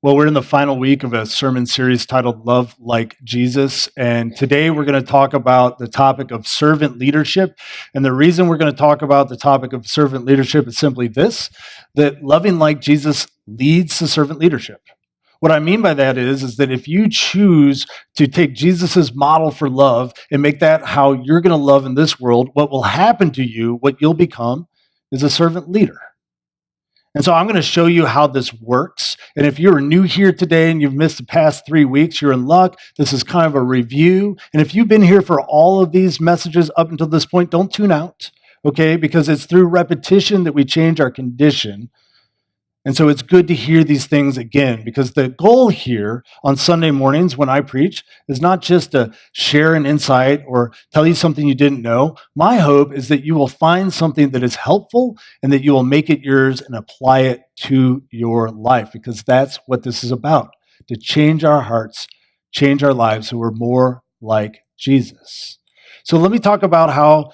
Well, we're in the final week of a sermon series titled Love Like Jesus. And today we're going to talk about the topic of servant leadership. And the reason we're going to talk about the topic of servant leadership is simply this, that loving like Jesus leads to servant leadership. What I mean by that is that if you choose to take Jesus's model for love and make that how you're going to love in this world, what will happen to you, what you'll become, is a servant leader. And so I'm going to show you how this works. And if you're new here today and you've missed the past 3 weeks, you're in luck. This is kind of a review. And if you've been here for all of these messages up until this point, don't tune out, okay? Because it's through repetition that we change our condition. And so it's good to hear these things again, because the goal here on Sunday mornings when I preach is not just to share an insight or tell you something you didn't know. My hope is that you will find something that is helpful and that you will make it yours and apply it to your life, because that's what this is about, to change our hearts, change our lives so we're more like Jesus. So let me talk about how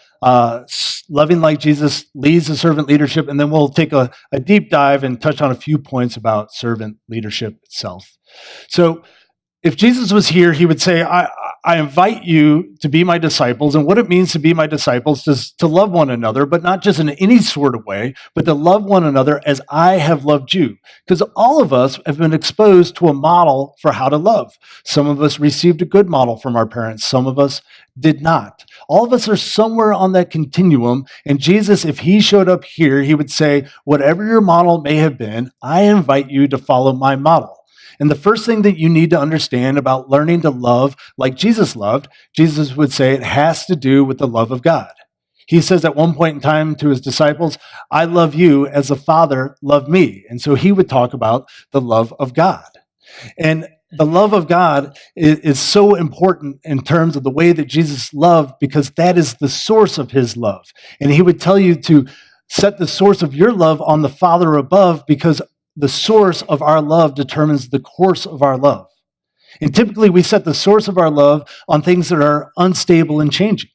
loving like Jesus leads to servant leadership, and then we'll take a deep dive and touch on a few points about servant leadership itself. So if Jesus was here, he would say, I invite you to be my disciples. And what it means to be my disciples is to love one another, but not just in any sort of way, but to love one another as I have loved you. Because all of us have been exposed to a model for how to love. Some of us received a good model from our parents. Some of us did not. All of us are somewhere on that continuum. And Jesus, if he showed up here, he would say, whatever your model may have been, I invite you to follow my model. And the first thing that you need to understand about learning to love like Jesus loved, Jesus would say it has to do with the love of God. He says at one point in time to his disciples, I love you as the Father loved me. And so he would talk about the love of God. And the love of God is so important in terms of the way that Jesus loved, because that is the source of his love. And he would tell you to set the source of your love on the Father above, because the source of our love determines the course of our love. And typically we set the source of our love on things that are unstable and changing.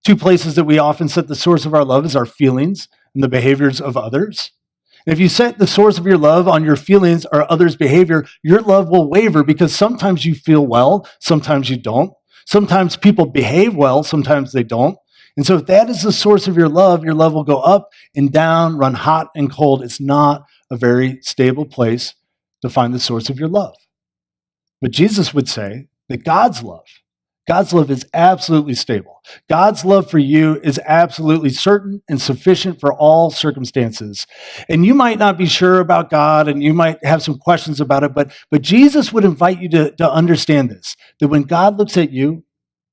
Two places that we often set the source of our love is our feelings and the behaviors of others. And if you set the source of your love on your feelings or others' behavior, your love will waver, because sometimes you feel well, sometimes you don't. Sometimes people behave well, sometimes they don't. And so if that is the source of your love will go up and down, run hot and cold. It's not a very stable place to find the source of your love. But Jesus would say that God's love is absolutely stable. God's love for you is absolutely certain and sufficient for all circumstances. And you might not be sure about God, and you might have some questions about it, but Jesus would invite you to understand this, that when God looks at you,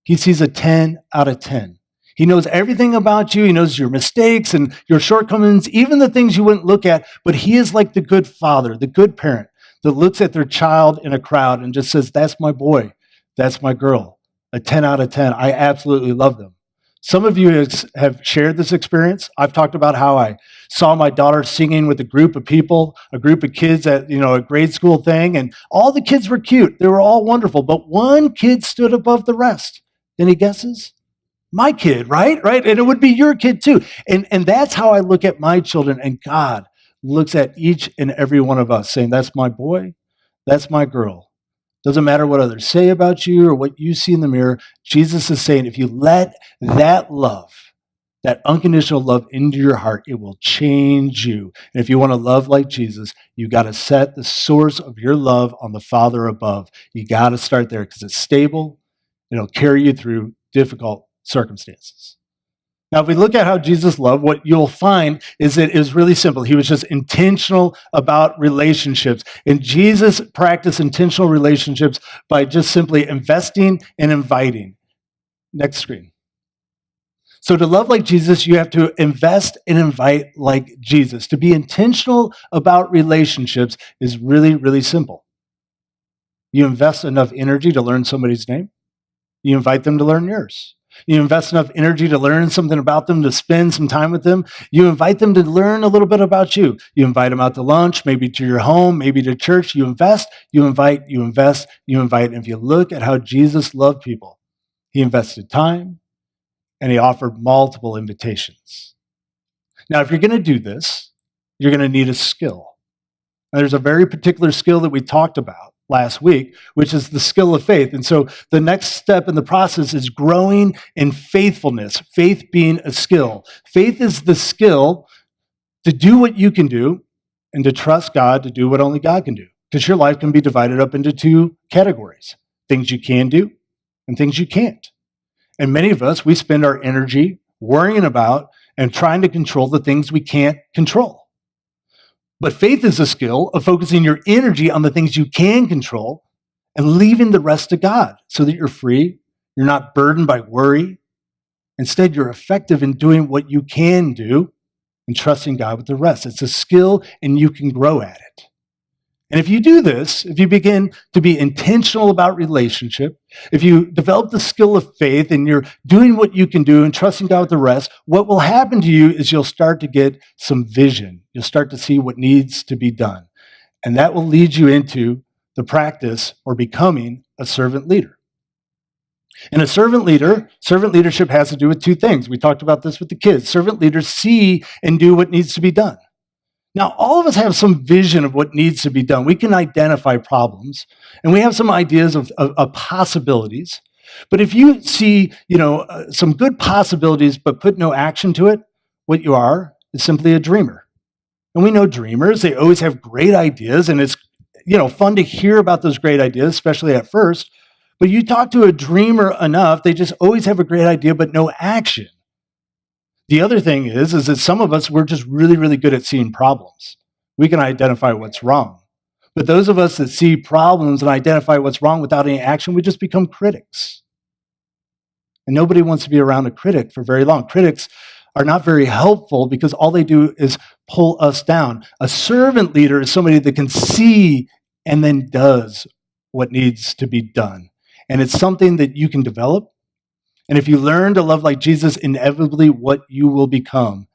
he sees a 10 out of 10. He knows everything about you. He knows your mistakes and your shortcomings, even the things you wouldn't look at. But he is like the good father, the good parent that looks at their child in a crowd and just says, that's my boy, that's my girl, a 10 out of 10. I absolutely love them. Some of you have shared this experience. I've talked about how I saw my daughter singing with a group of people, a group of kids at a grade school thing, and all the kids were cute. They were all wonderful, but one kid stood above the rest. Any guesses? My kid, right? And it would be your kid too. And that's how I look at my children. And God looks at each and every one of us saying, that's my boy, that's my girl. Doesn't matter what others say about you or what you see in the mirror. Jesus is saying, if you let that love, that unconditional love into your heart, it will change you. And if you want to love like Jesus, you got to set the source of your love on the Father above. You got to start there, because it's stable. It'll carry you through difficult circumstances. Now, if we look at how Jesus loved, what you'll find is that it was really simple. He was just intentional about relationships. And Jesus practiced intentional relationships by just simply investing and inviting. Next screen. So to love like Jesus, you have to invest and invite like Jesus. To be intentional about relationships is really, really simple. You invest enough energy to learn somebody's name. You invite them to learn yours. You invest enough energy to learn something about them, to spend some time with them. You invite them to learn a little bit about you. You invite them out to lunch, maybe to your home, maybe to church. You invest, you invite, you invest, you invite. And if you look at how Jesus loved people, he invested time and he offered multiple invitations. Now, if you're going to do this, you're going to need a skill. And there's a very particular skill that we talked about last week, which is the skill of faith. And so the next step in the process is growing in faithfulness, faith being a skill. Faith is the skill to do what you can do and to trust God to do what only God can do. Because your life can be divided up into two categories: things you can do and things you can't. And many of us, we spend our energy worrying about and trying to control the things we can't control. But faith is a skill of focusing your energy on the things you can control and leaving the rest to God so that you're free, you're not burdened by worry. Instead, you're effective in doing what you can do and trusting God with the rest. It's a skill and you can grow at it. And if you do this, if you begin to be intentional about relationship, if you develop the skill of faith and you're doing what you can do and trusting God with the rest, what will happen to you is you'll start to get some vision. You'll start to see what needs to be done. And that will lead you into the practice or becoming a servant leader. And a servant leadership has to do with two things. We talked about this with the kids. Servant leaders see and do what needs to be done. Now, all of us have some vision of what needs to be done. We can identify problems, and we have some ideas of possibilities. But if you see, some good possibilities but put no action to it, what you are is simply a dreamer. And we know dreamers, they always have great ideas, and it's, fun to hear about those great ideas, especially at first. But you talk to a dreamer enough, they just always have a great idea but no action. The other thing is that some of us, we're just really, really good at seeing problems. We can identify what's wrong. But those of us that see problems and identify what's wrong without any action, we just become critics. And nobody wants to be around a critic for very long. Critics are not very helpful because all they do is pull us down. A servant leader is somebody that can see and then does what needs to be done. And it's something that you can develop. And if you learn to love like Jesus, inevitably what you will become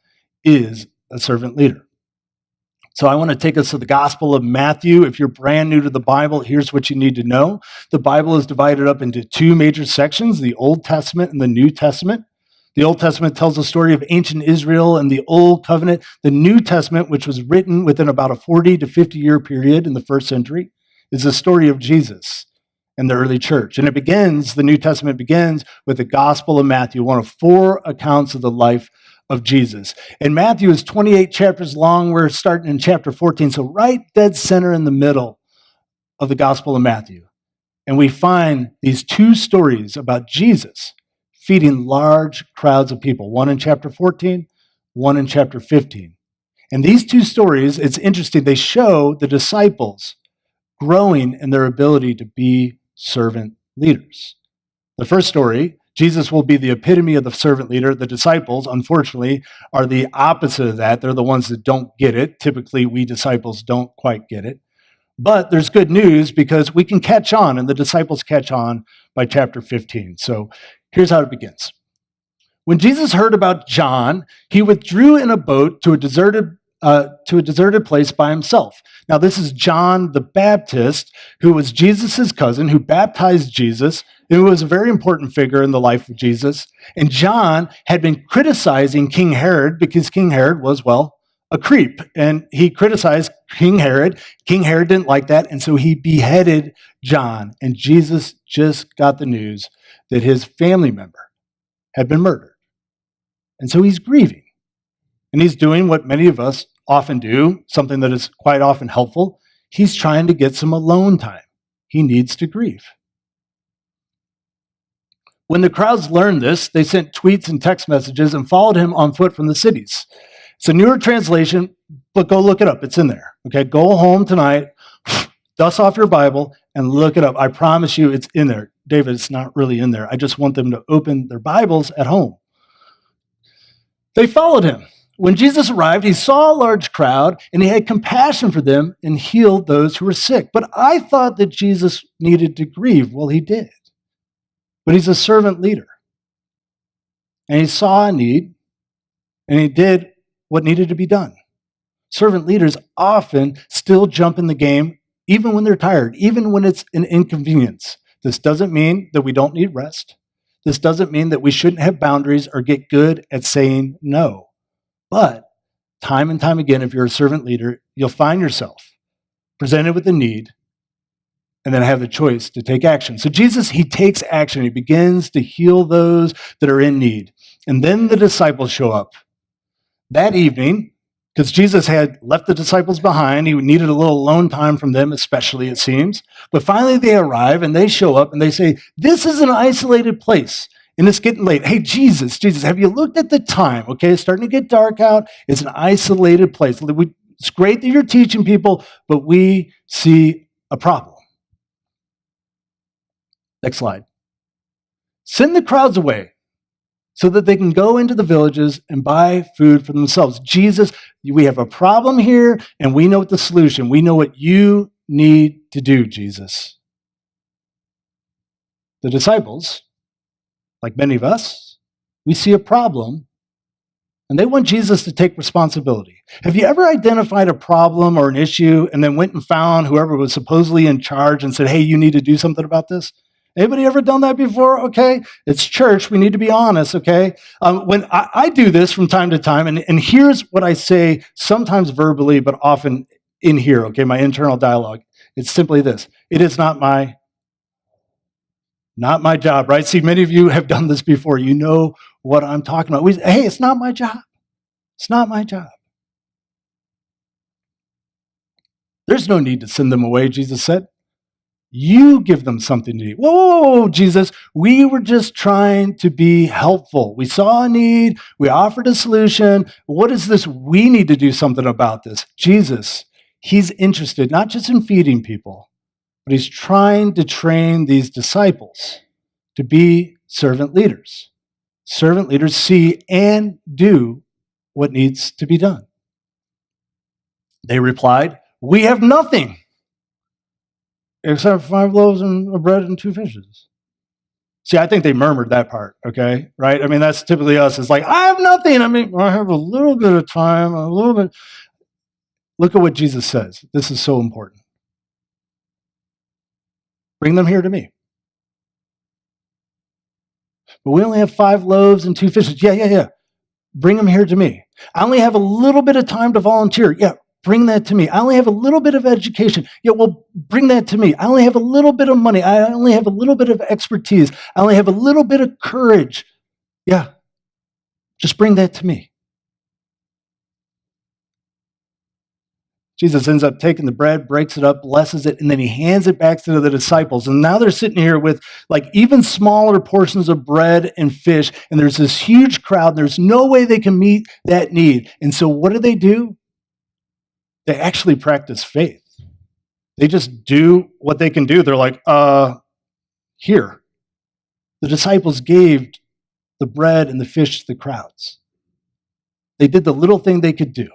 is a servant leader. So I want to take us to the Gospel of Matthew. If you're brand new to the Bible, here's what you need to know. The Bible is divided up into two major sections, the Old Testament and the New Testament. The Old Testament tells the story of ancient Israel and the Old Covenant. The New Testament, which was written within about a 40 to 50 year period in the first century, is the story of Jesus and the early church. And the New Testament begins with the Gospel of Matthew, one of four accounts of the life of Jesus. And Matthew is 28 chapters long. We're starting in chapter 14, so right dead center in the middle of the Gospel of Matthew. And we find these two stories about Jesus feeding large crowds of people, one in chapter 14, one in chapter 15. And these two stories, it's interesting, they show the disciples growing in their ability to be servant leaders. The first story, Jesus will be the epitome of the servant leader. The disciples, unfortunately, are the opposite of that. They're the ones that don't get it. Typically, we disciples don't quite get it. But there's good news because we can catch on, and the disciples catch on by chapter 15. So here's how it begins. When Jesus heard about John, he withdrew in a boat to a deserted place by himself. Now, this is John the Baptist, who was Jesus' cousin, who baptized Jesus, who was a very important figure in the life of Jesus. And John had been criticizing King Herod because King Herod was, a creep. And he criticized King Herod. King Herod didn't like that, and so he beheaded John. And Jesus just got the news that his family member had been murdered. And so he's grieving. And he's doing what many of us often do, something that is quite often helpful. He's trying to get some alone time. He needs to grieve. When the crowds learned this, they sent tweets and text messages and followed him on foot from the cities. It's a newer translation, but go look it up. It's in there. Okay, go home tonight, dust off your Bible, and look it up. I promise you it's in there. David, it's not really in there. I just want them to open their Bibles at home. They followed him. When Jesus arrived, he saw a large crowd, and he had compassion for them and healed those who were sick. But I thought that Jesus needed to grieve. Well, he did. But he's a servant leader. And he saw a need, and he did what needed to be done. Servant leaders often still jump in the game, even when they're tired, even when it's an inconvenience. This doesn't mean that we don't need rest. This doesn't mean that we shouldn't have boundaries or get good at saying no. But time and time again, if you're a servant leader, you'll find yourself presented with a need, and then have the choice to take action. So Jesus, he takes action. He begins to heal those that are in need. And then the disciples show up. That evening, because Jesus had left the disciples behind, he needed a little alone time from them, especially, it seems. But finally they arrive and they show up and they say, this is an isolated place and it's getting late. Hey, Jesus, have you looked at the time? Okay, it's starting to get dark out. It's an isolated place. It's great that you're teaching people, but we see a problem. Next slide. Send the crowds away so that they can go into the villages and buy food for themselves. Jesus, we have a problem here, and we know what the solution. We know what you need to do, Jesus. The disciples, like many of us, we see a problem, and they want Jesus to take responsibility. Have you ever identified a problem or an issue and then went and found whoever was supposedly in charge and said, hey, you need to do something about this? Anybody ever done that before? Okay, it's church. We need to be honest, okay? When I do this from time to time, and here's what I say, sometimes verbally, but often in here, okay, my internal dialogue. It's simply this. It is not my job, right? See, many of you have done this before. You know what I'm talking about. Hey, it's not my job. It's not my job. There's no need to send them away, Jesus said. You give them something to eat. Whoa, Jesus, we were just trying to be helpful. We saw a need. We offered a solution. What is this? We need to do something about this. Jesus, he's interested not just in feeding people, but he's trying to train these disciples to be servant leaders. Servant leaders see and do what needs to be done. They replied, we have nothing except 5 loaves of bread and 2 fishes. See, I think they murmured that part, okay? Right? I mean, that's typically us. It's like, I have nothing. I mean, I have a little bit of time, a little bit. Look at what Jesus says. This is so important. Bring them here to me. But we only have 5 loaves and 2 fishes. Yeah. Bring them here to me. I only have a little bit of time to volunteer. Yeah, bring that to me. I only have a little bit of education. Yeah, well, bring that to me. I only have a little bit of money. I only have a little bit of expertise. I only have a little bit of courage. Yeah, just bring that to me. Jesus ends up taking the bread, breaks it up, blesses it, and then he hands it back to the disciples. And now they're sitting here with like even smaller portions of bread and fish, and there's this huge crowd, and there's no way they can meet that need. And so what do? They actually practice faith. They just do what they can do. They're like, here. The disciples gave the bread and the fish to the crowds. They did the little thing they could do.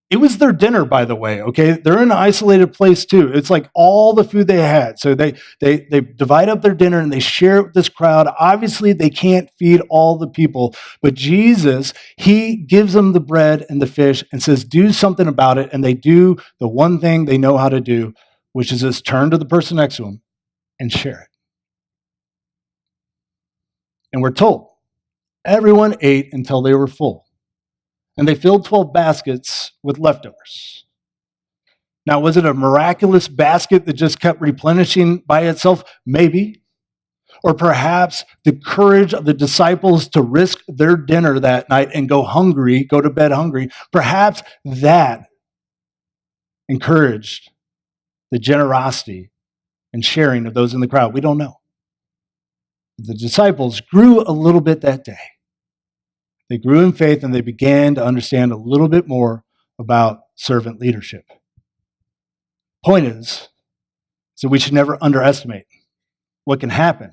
It was their dinner, by the way, okay? They're in an isolated place too. It's like all the food they had. So they divide up their dinner and they share it with this crowd. Obviously, they can't feed all the people, but Jesus, he gives them the bread and the fish and says, do something about it. And they do the one thing they know how to do, which is just turn to the person next to them and share it. And we're told everyone ate until they were full. And they filled 12 baskets with leftovers. Now, was it a miraculous basket that just kept replenishing by itself? Maybe. Or perhaps the courage of the disciples to risk their dinner that night and go to bed hungry, perhaps that encouraged the generosity and sharing of those in the crowd. We don't know. The disciples grew a little bit that day. They grew in faith and they began to understand a little bit more about servant leadership. Point is, so we should never underestimate what can happen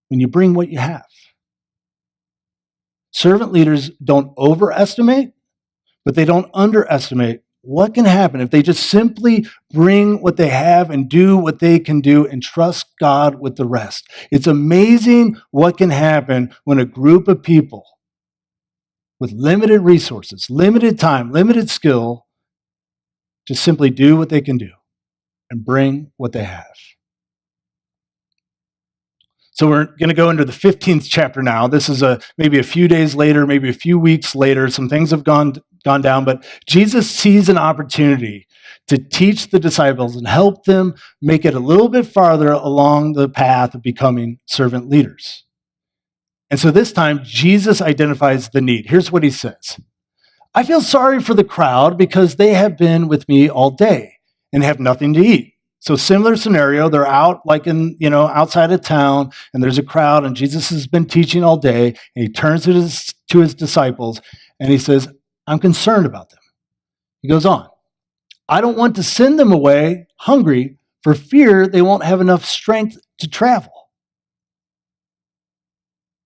when you bring what you have. Servant leaders don't overestimate, but they don't underestimate what can happen if they just simply bring what they have and do what they can do and trust God with the rest. It's amazing what can happen when a group of people with limited resources, limited time, limited skill, just simply do what they can do and bring what they have. So we're going to go into the 15th chapter now. This is maybe a few days later, maybe a few weeks later. Some things have gone down, but Jesus sees an opportunity to teach the disciples and help them make it a little bit farther along the path of becoming servant leaders. And so this time, Jesus identifies the need. Here's what he says. I feel sorry for the crowd because they have been with me all day and have nothing to eat. So similar scenario, they're out like outside of town, and there's a crowd, and Jesus has been teaching all day, and he turns to his disciples, and he says, I'm concerned about them. He goes on, I don't want to send them away hungry for fear they won't have enough strength to travel.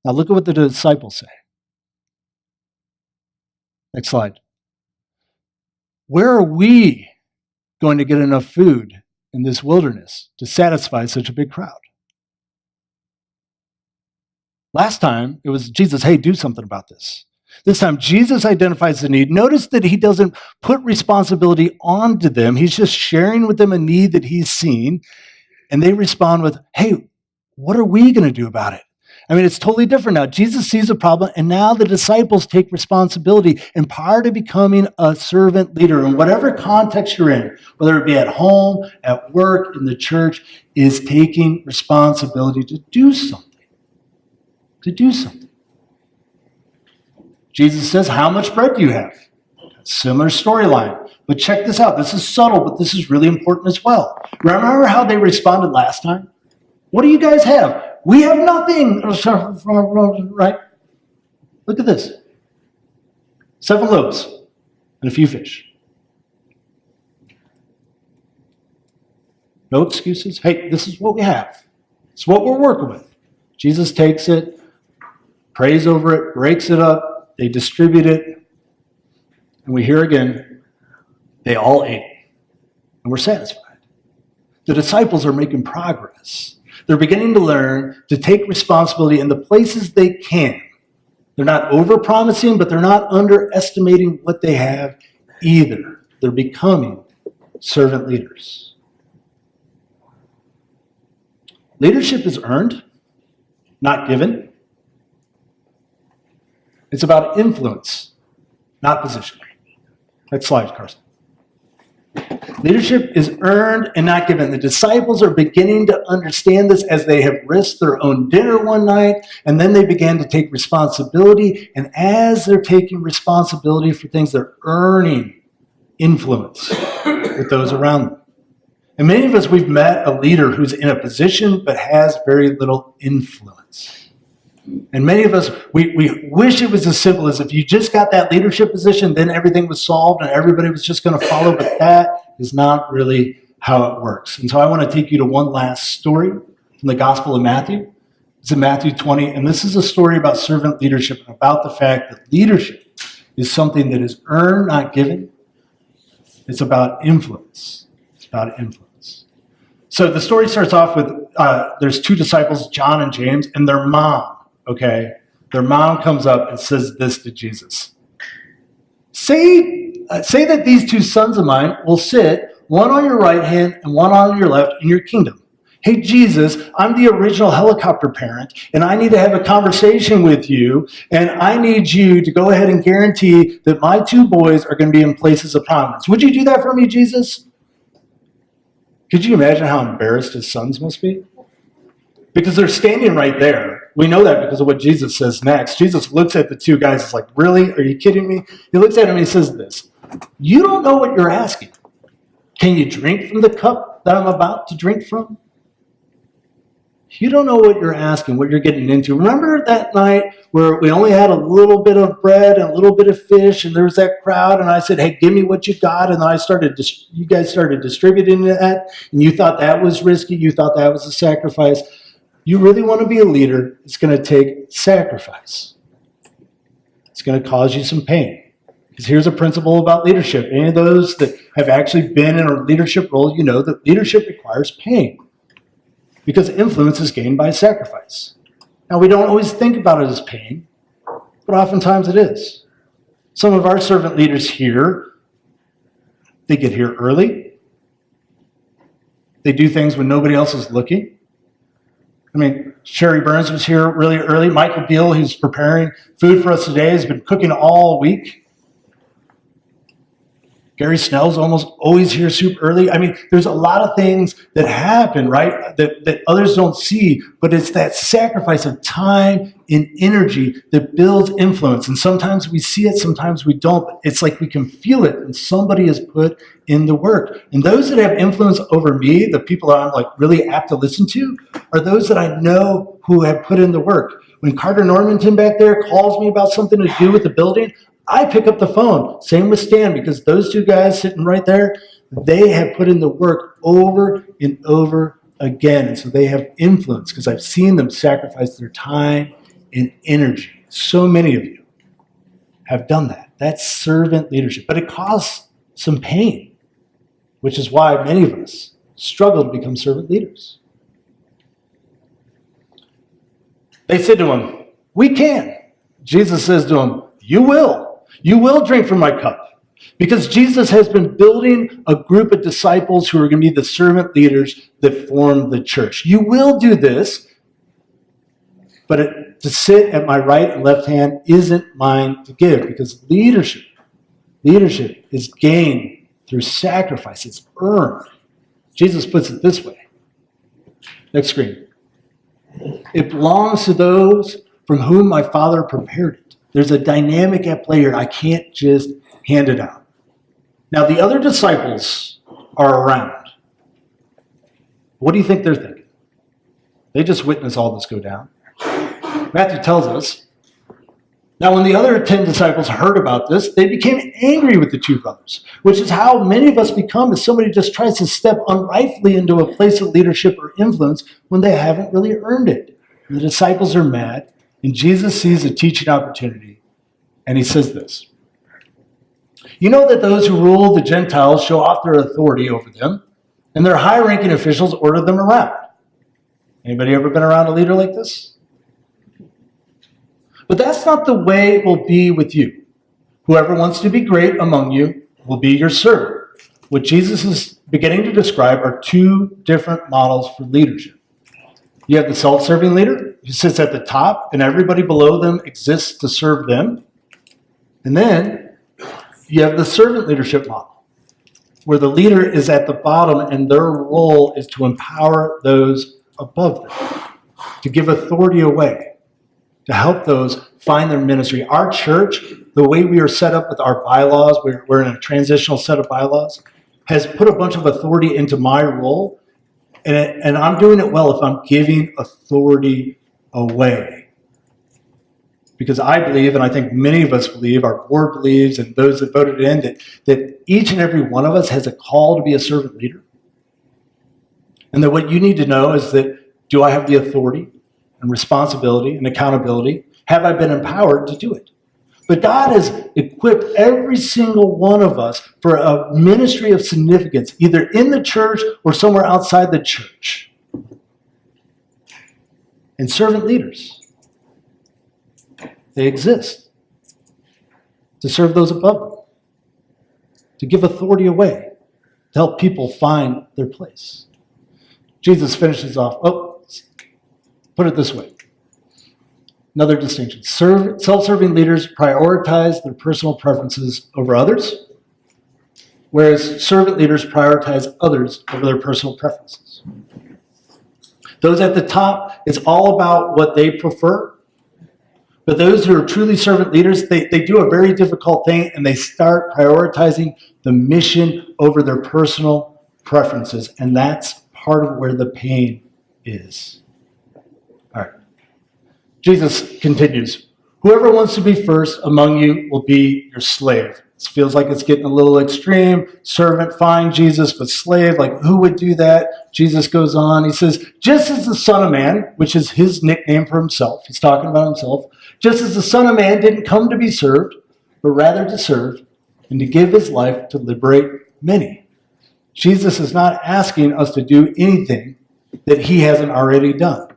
Now look at what the disciples say. Next slide. Where are we going to get enough food in this wilderness to satisfy such a big crowd? Last time, it was Jesus, hey, do something about this. This time, Jesus identifies the need. Notice that he doesn't put responsibility onto them. He's just sharing with them a need that he's seen, and they respond with, hey, what are we going to do about it? I mean, it's totally different now. Jesus sees a problem, and now the disciples take responsibility. And part of becoming a servant leader, in whatever context you're in, whether it be at home, at work, in the church, is taking responsibility to do something. To do something. Jesus says, how much bread do you have? Similar storyline. But check this out. This is subtle, but this is really important as well. Remember how they responded last time? What do you guys have? We have nothing. Right? Look at this. 7 loaves and a few fish. No excuses. Hey, this is what we have. It's what we're working with. Jesus takes it, prays over it, breaks it up. They distribute it. And we hear again, they all ate and were satisfied. The disciples are making progress. They're beginning to learn to take responsibility in the places they can. They're not over-promising, but they're not underestimating what they have either. They're becoming servant leaders. Leadership is earned, not given. It's about influence, not position. Next slide, Carson. Leadership is earned and not given. The disciples are beginning to understand this as they have risked their own dinner one night, and then they began to take responsibility. And as they're taking responsibility for things, they're earning influence with those around them. And many of us, we've met a leader who's in a position but has very little influence. And many of us, we wish it was as simple as if you just got that leadership position, then everything was solved and everybody was just going to follow, but that is not really how it works. And so I want to take you to one last story from the Gospel of Matthew. It's in Matthew 20, and this is a story about servant leadership and about the fact that leadership is something that is earned, not given. It's about influence. It's about influence. So the story starts off with, there's 2 disciples, John and James, and their mom. Okay, their mom comes up and says this to Jesus. Say that these 2 sons of mine will sit, one on your right hand and one on your left in your kingdom. Hey, Jesus, I'm the original helicopter parent, and I need to have a conversation with you, and I need you to go ahead and guarantee that my 2 boys are going to be in places of prominence. Would you do that for me, Jesus? Could you imagine how embarrassed his sons must be? Because they're standing right there. We know that because of what Jesus says next. Jesus looks at the 2 guys. It's like, really? Are you kidding me? He looks at him and he says this. You don't know what you're asking. Can you drink from the cup that I'm about to drink from? You don't know what you're asking, what you're getting into. Remember that night where we only had a little bit of bread and a little bit of fish, and there was that crowd, and I said, hey, give me what you got, and then you guys started distributing that, and you thought that was risky, you thought that was a sacrifice. You really want to be a leader, it's going to take sacrifice. It's going to cause you some pain. Because here's a principle about leadership. Any of those that have actually been in a leadership role, you know that leadership requires pain. Because influence is gained by sacrifice. Now, we don't always think about it as pain, but oftentimes it is. Some of our servant leaders here, they get here early. They do things when nobody else is looking. I mean, Sherry Burns was here really early. Michael Beal, who's preparing food for us today, has been cooking all week. Gary Snell's almost always here super early. I mean, there's a lot of things that happen, right, that others don't see, but it's that sacrifice of time and energy that builds influence. And sometimes we see it, sometimes we don't. But it's like we can feel it when somebody has put in the work. And those that have influence over me, the people that I'm like really apt to listen to, are those that I know who have put in the work. When Carter Normanton back there calls me about something to do with the building, I pick up the phone. Same with Stan, because those two guys sitting right there, they have put in the work over and over again. And so they have influence because I've seen them sacrifice their time and energy. So many of you have done that. That's servant leadership. But it costs some pain, which is why many of us struggle to become servant leaders. They said to him, "We can." Jesus says to him, "You will. You will drink from my cup." Because Jesus has been building a group of disciples who are going to be the servant leaders that form the church. You will do this, but to sit at my right and left hand isn't mine to give, because leadership is gained through sacrifice. It's earned. Jesus puts it this way. Next screen. It belongs to those from whom my Father prepared it. There's a dynamic at play here. I can't just hand it out. Now, the other disciples are around. What do you think they're thinking? They just witnessed all this go down. Matthew tells us, now when the other 10 disciples heard about this, they became angry with the two brothers, which is how many of us become if somebody just tries to step unrightfully into a place of leadership or influence when they haven't really earned it. And the disciples are mad. And Jesus sees a teaching opportunity, and he says this. You know that those who rule the Gentiles show off their authority over them, and their high-ranking officials order them around. Anybody ever been around a leader like this? But that's not the way it will be with you. Whoever wants to be great among you will be your servant. What Jesus is beginning to describe are two different models for leadership. You have the self-serving leader who sits at the top and everybody below them exists to serve them. And then you have the servant leadership model where the leader is at the bottom and their role is to empower those above them, to give authority away, to help those find their ministry. Our church, the way we are set up with our bylaws, we're in a transitional set of bylaws, has put a bunch of authority into my role. And I'm doing it well if I'm giving authority away. Because I believe, and I think many of us believe, our board believes, and those that voted in, that each and every one of us has a call to be a servant leader. And that what you need to know is that, do I have the authority and responsibility and accountability? Have I been empowered to do it? But God has equipped every single one of us for a ministry of significance, either in the church or somewhere outside the church. And servant leaders, they exist to serve those above them, to give authority away, to help people find their place. Jesus finishes off, put it this way. Another distinction. Self-serving leaders prioritize their personal preferences over others, whereas servant leaders prioritize others over their personal preferences. Those at the top, it's all about what they prefer. But those who are truly servant leaders, they do a very difficult thing, and they start prioritizing the mission over their personal preferences. And that's part of where the pain is. All right. Jesus continues, whoever wants to be first among you will be your slave. It feels like it's getting a little extreme. Servant, fine, Jesus, but slave, like who would do that? Jesus goes on. He says, just as the Son of Man, which is his nickname for himself, he's talking about himself, just as the Son of Man didn't come to be served, but rather to serve and to give his life to liberate many. Jesus is not asking us to do anything that he hasn't already done.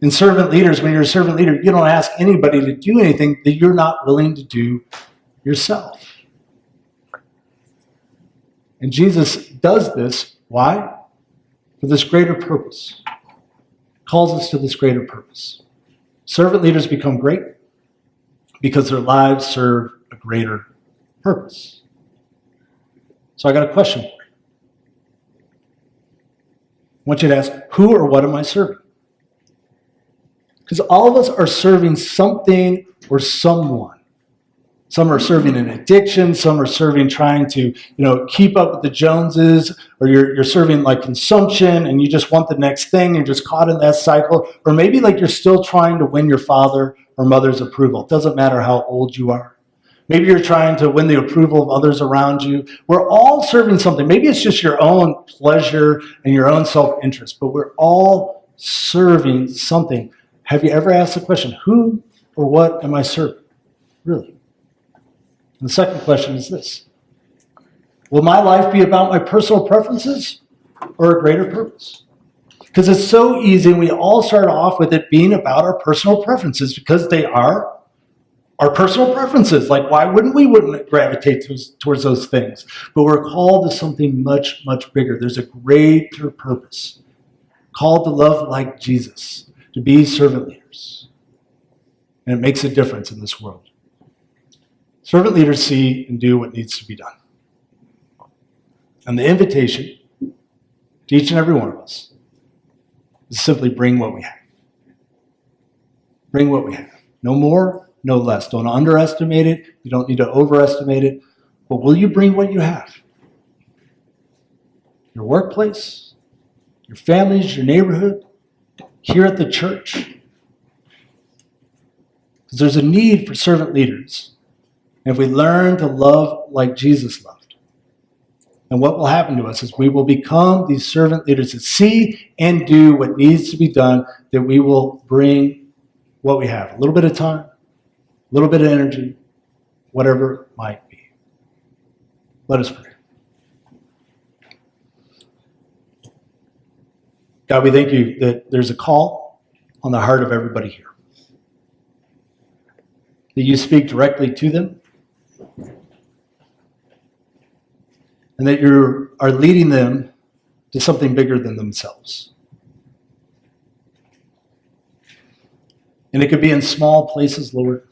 In servant leaders, when you're a servant leader, you don't ask anybody to do anything that you're not willing to do yourself. And Jesus does this, why? For this greater purpose. Calls us to this greater purpose. Servant leaders become great because their lives serve a greater purpose. So I got a question for you. I want you to ask, who or what am I serving? Because all of us are serving something or someone. Some are serving an addiction. Some are serving trying to, keep up with the Joneses, or you're serving like consumption and you just want the next thing. You're just caught in that cycle. Or maybe like you're still trying to win your father or mother's approval. It doesn't matter how old you are. Maybe you're trying to win the approval of others around you. We're all serving something. Maybe it's just your own pleasure and your own self-interest, but we're all serving something. Have you ever asked the question, who or what am I serving? Really? And the second question is this. Will my life be about my personal preferences or a greater purpose? Because it's so easy, and we all start off with it being about our personal preferences because they are our personal preferences. Like, why wouldn't we gravitate towards those things? But we're called to something much, much bigger. There's a greater purpose. Called to love like Jesus, to be servant leaders. And it makes a difference in this world. Servant leaders see and do what needs to be done. And the invitation to each and every one of us is simply bring what we have. Bring what we have. No more, no less. Don't underestimate it. You don't need to overestimate it. But will you bring what you have? Your workplace, your families, your neighborhood, here at the church. Because there's a need for servant leaders. And if we learn to love like Jesus loved, then what will happen to us is we will become these servant leaders that see and do what needs to be done, that we will bring what we have. A little bit of time, a little bit of energy, whatever it might be. Let us pray. God, we thank you that there's a call on the heart of everybody here. That you speak directly to them. And that you are leading them to something bigger than themselves. And it could be in small places, Lord,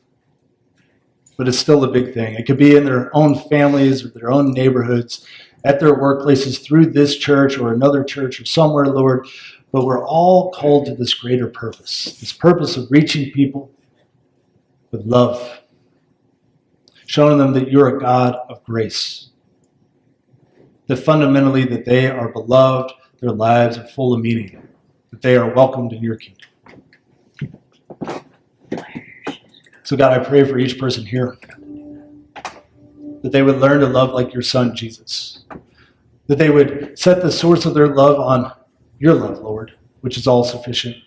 but it's still a big thing. It could be in their own families or their own neighborhoods, at their workplaces, through this church or another church or somewhere, Lord. But we're all called to this greater purpose, this purpose of reaching people with love, showing them that you're a God of grace, that fundamentally that they are beloved, their lives are full of meaning, that they are welcomed in your kingdom. So God, I pray for each person here, that they would learn to love like your son, Jesus, that they would set the source of their love on your love, Lord, which is all sufficient,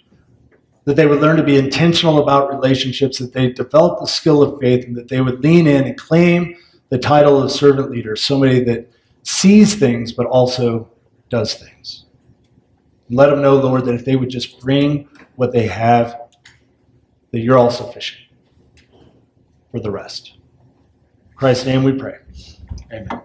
that they would learn to be intentional about relationships, that they develop the skill of faith, and that they would lean in and claim the title of servant leader, somebody that sees things but also does things. And let them know, Lord, that if they would just bring what they have, that you're all sufficient for the rest. In Christ's name we pray. Amen.